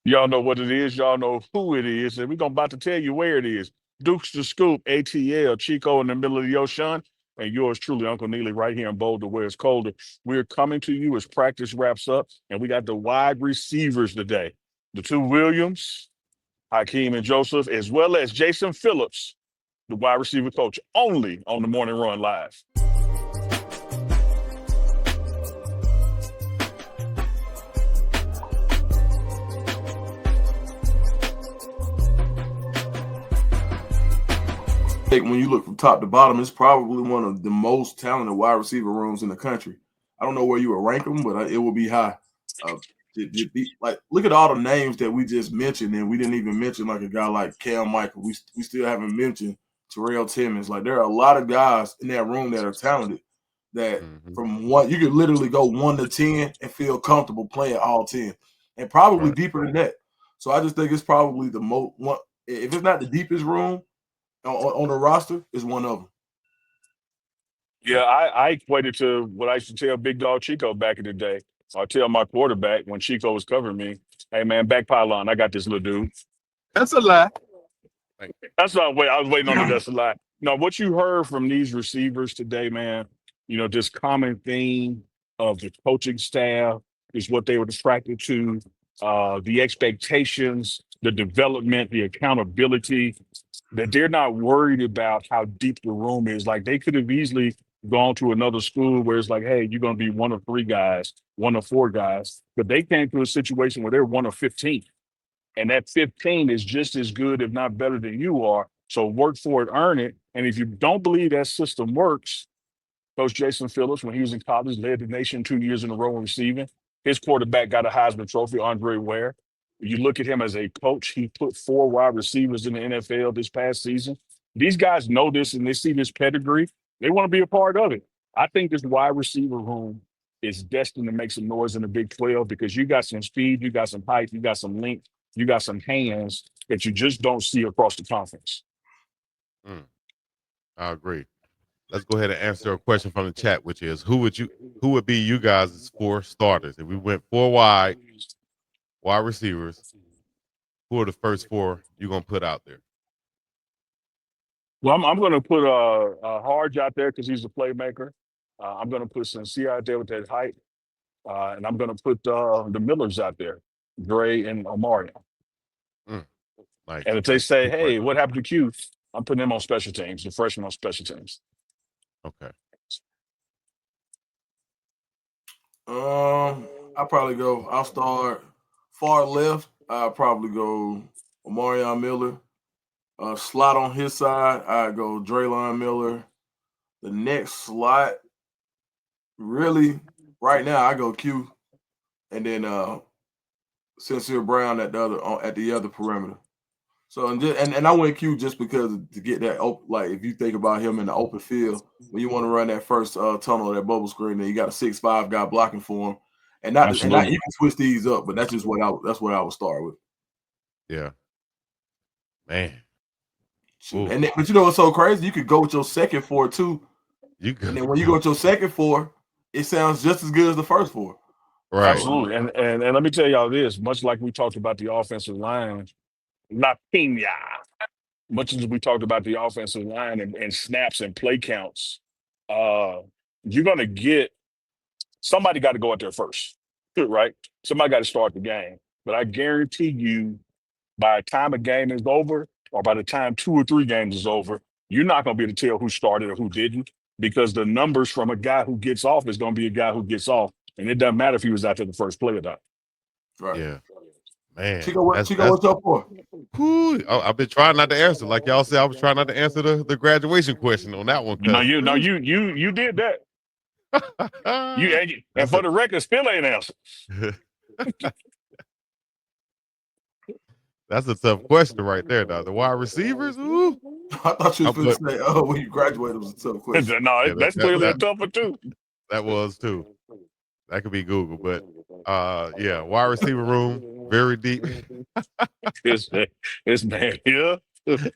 Y'all know what it is. Y'all know who it is. And we're going about to tell you where it is. Dukes the Scoop, ATL, Chico in the middle of the ocean. And yours truly, Uncle Neely, right here in Boulder, where it's colder. We're coming to you as practice wraps up. And we got the wide receivers today. The two Williams, Hakeem and Joseph, as well as Jason Phillips, the wide receiver coach, only on the Morning Run Live. When you look from top to bottom, it's probably one of the most talented wide receiver rooms in the country. I don't know where you would rank them, but it will be high. Like, look at all the names that we just mentioned, and we didn't even mention like a guy like Cam Michael. We still haven't mentioned Terrell Timmons. Like, there are a lot of guys in that room that are talented. That from one, you could literally go 1 to 10 and feel comfortable playing all 10, and probably deeper than that. So I just think it's probably the most one. If it's not the deepest room on the roster, is one of them. Yeah, I equated to what I used to tell Big Dog Chico back in the day. I tell my quarterback when Chico was covering me, "Hey man, back pylon, I got this little dude." That's a lie. That's not what I was waiting on the that's a lie. No, what you heard from these receivers today, man, this common theme of the coaching staff is what they were attracted to, the expectations, the development, the accountability, that they're not worried about how deep the room is. Like they could have easily gone to another school where it's like, hey, you're going to be one of three guys, one of four guys. But they came to a situation where they're one of 15. And that 15 is just as good, if not better than you are. So work for it, earn it. And if you don't believe that system works, Coach Jason Phillips, when he was in college, led the nation 2 years in a row in receiving. His quarterback got a Heisman Trophy, Andre Ware. You look at him as a coach, he put 4 wide receivers in the NFL this past season. These guys know this and they see this pedigree. They want to be a part of it. I think this wide receiver room is destined to make some noise in the Big 12 because you got some speed, you got some height, you got some length, you got some hands that you just don't see across the conference. I agree. Let's go ahead and answer a question from the chat, which is who would be you guys' 4 starters? If we went 4 wide receivers, who are the first 4 you're gonna put out there? Well, I'm going to put Harge out there because he's a playmaker. I'm going to put Sincere out there with that height. And I'm going to put the Millers out there, Dre and Omari. Nice. And if they say, hey, what happened to Q? I'm putting them on special teams, the freshman on special teams. Okay. I'll start far left. I'll probably go Omarion Miller. Slot on his side, I go Draylon Miller. The next slot, really, right now, I go Q, and then Sincere Brown at the other perimeter. So and I went Q just because to get that like if you think about him in the open field when you want to run that first tunnel, that bubble screen, then you got a 6'5" guy blocking for him, and not you can switch these up, but that's just what I would start with. Yeah, man. But you know what's so crazy? You could go with your second 4 too. And then when you go with your second 4, it sounds just as good as the first 4. Right. Absolutely. And let me tell y'all this, much like we talked about the offensive line, La Pina, much as we talked about the offensive line and snaps and play counts, you're going to get somebody got to go out there first, right? Somebody got to start the game. But I guarantee you, by the time a game is over, or by the time 2 or 3 games is over, you're not going to be able to tell who started or who didn't, because the numbers from a guy who gets off is going to be a guy who gets off. And it doesn't matter if he was out there the first play or not. Right. Yeah. Man. Chico, what's up for? I've been trying not to answer. Like y'all said, I was trying not to answer the graduation question on that one. You did that. And for the record, still ain't answered. That's a tough question right there, now. The wide receivers, ooh. I thought you was going to say, when you graduated was a tough question. No, that's clearly a tough one too. That was too. That could be Google, but yeah, wide receiver room, very deep. This man here.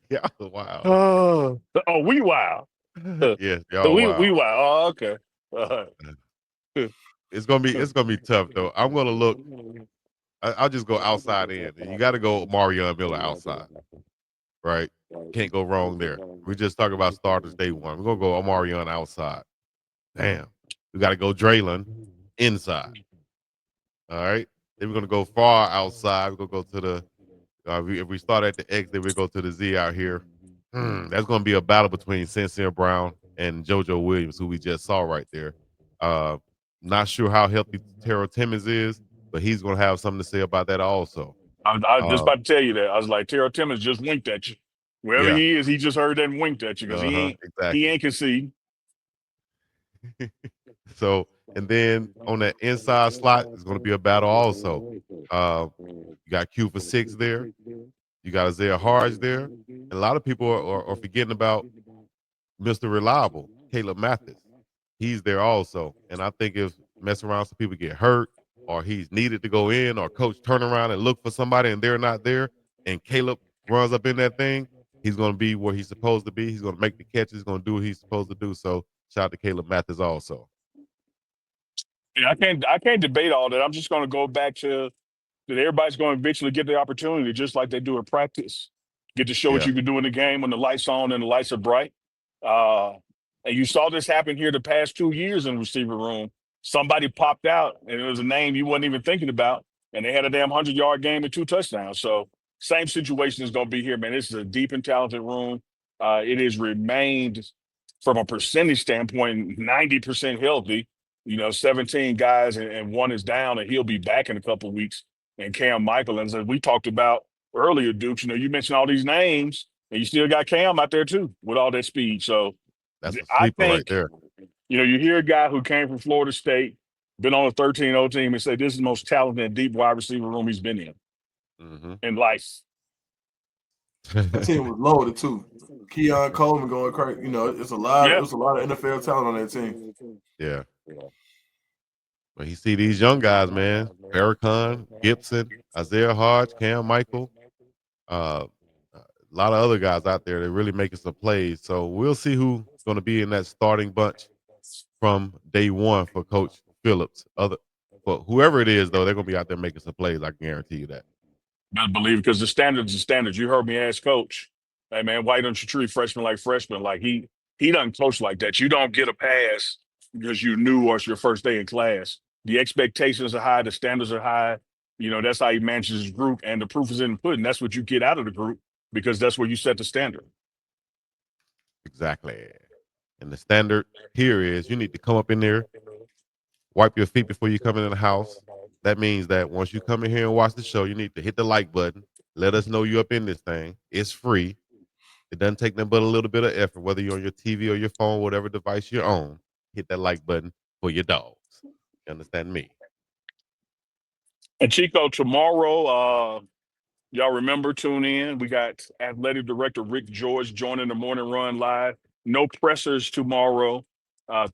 Yeah, wow. We wow. Yes, we wow. We wow. Oh, okay. It's gonna be tough though. I'm gonna look. I'll just go outside in. You got to go Marion Miller outside, right? Can't go wrong there. We just talk about starters day one. We're gonna go Omarion outside. Damn. We got to go Draylon inside. All right. Then we're gonna go far outside. We're gonna go to the. If we start at the X, then we go to the Z out here. That's gonna be a battle between Sincere Brown and JoJo Williams, who we just saw right there. Not sure how healthy Terrell Timmons is, but he's gonna have something to say about that also. I was just about to tell you that. I was like, Terrell Timmons just winked at you. Wherever Yeah. he is, he just heard that and winked at you because Exactly. he ain't conceding. So, and then on that inside slot, it's going to be a battle also. You got Q for 6 there. You got Isaiah Harge there. And a lot of people are forgetting about Mr. Reliable, Caleb Mathis. He's there also. And I think if mess around, some people get hurt or he's needed to go in or coach turn around and look for somebody and they're not there and Caleb runs up in that thing, he's going to be where he's supposed to be. He's going to make the catches. He's going to do what he's supposed to do. So shout out to Caleb Mathis also. Yeah, I can't debate all that. I'm just going to go back to that everybody's going to eventually get the opportunity, just like they do in practice. Get to show what Yeah. you can do in the game when the lights on and the lights are bright. And you saw this happen here the past 2 years in the receiver room. Somebody popped out, and it was a name you wasn't even thinking about, and they had a damn 100-yard game and 2 touchdowns. So same situation is going to be here, man. This is a deep and talented room. It has remained, from a percentage standpoint, 90% healthy. 17 guys and 1 is down, and he'll be back in a couple of weeks. And Cam Michael, and as we talked about earlier, Dukes, you mentioned all these names, and you still got Cam out there too with all that speed. So That's a I sleeper right think, there. you hear a guy who came from Florida State, been on a 13-0 team, and say this is the most talented and deep wide receiver room he's been in life. That team was loaded too. Keon Coleman going crazy. It's a lot. Yeah. There's a lot of NFL talent on that team. Yeah. But you see these young guys, man. Farrakhan, Gibson, Isaiah Hodge, Cam Michael, a lot of other guys out there that really making some plays. So we'll see who's going to be in that starting bunch from day one for Coach Phillips. But whoever it is, though, they're going to be out there making some plays. I can guarantee you that. Best believe it, because the standards are standards. You heard me ask Coach, hey, man, why don't you treat freshmen like freshmen? Like he doesn't coach like that. You don't get a pass because you knew or it's your first day in class. The expectations are high. The standards are high. That's how he manages his group, and the proof is in the pudding. That's what you get out of the group because that's where you set the standard. Exactly. And the standard here is you need to come up in there, wipe your feet before you come in the house. That means that once you come in here and watch the show, you need to hit the like button. Let us know you're up in this thing. It's free. It doesn't take nothing but a little bit of effort, whether you're on your TV or your phone, whatever device you're on. Hit that like button for your dogs. You understand me? And Chico, tomorrow, y'all remember, tune in. We got athletic director Rick George joining the Morning Run live. No pressers tomorrow.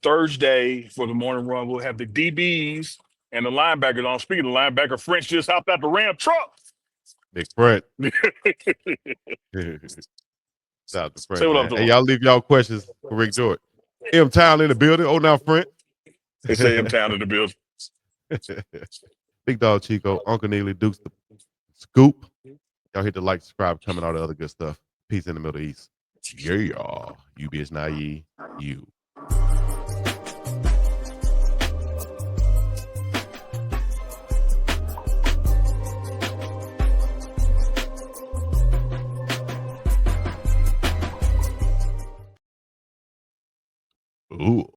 Thursday for the Morning Run, we'll have the DBs and the linebackers on. Speaking of linebacker, French just hopped out the Ram truck. Big Fred. Shout out to Fred. Say what up, Hey, y'all leave y'all questions for Rick George. M Town in the building. Oh, now Fred. They say M Town in the building. Big Dog Chico, Uncle Neely, Dukes the Scoop. Y'all hit the like, subscribe, comment, all the other good stuff. Peace in the Middle East. Yeah, y'all. You bitch naive. You. Ooh.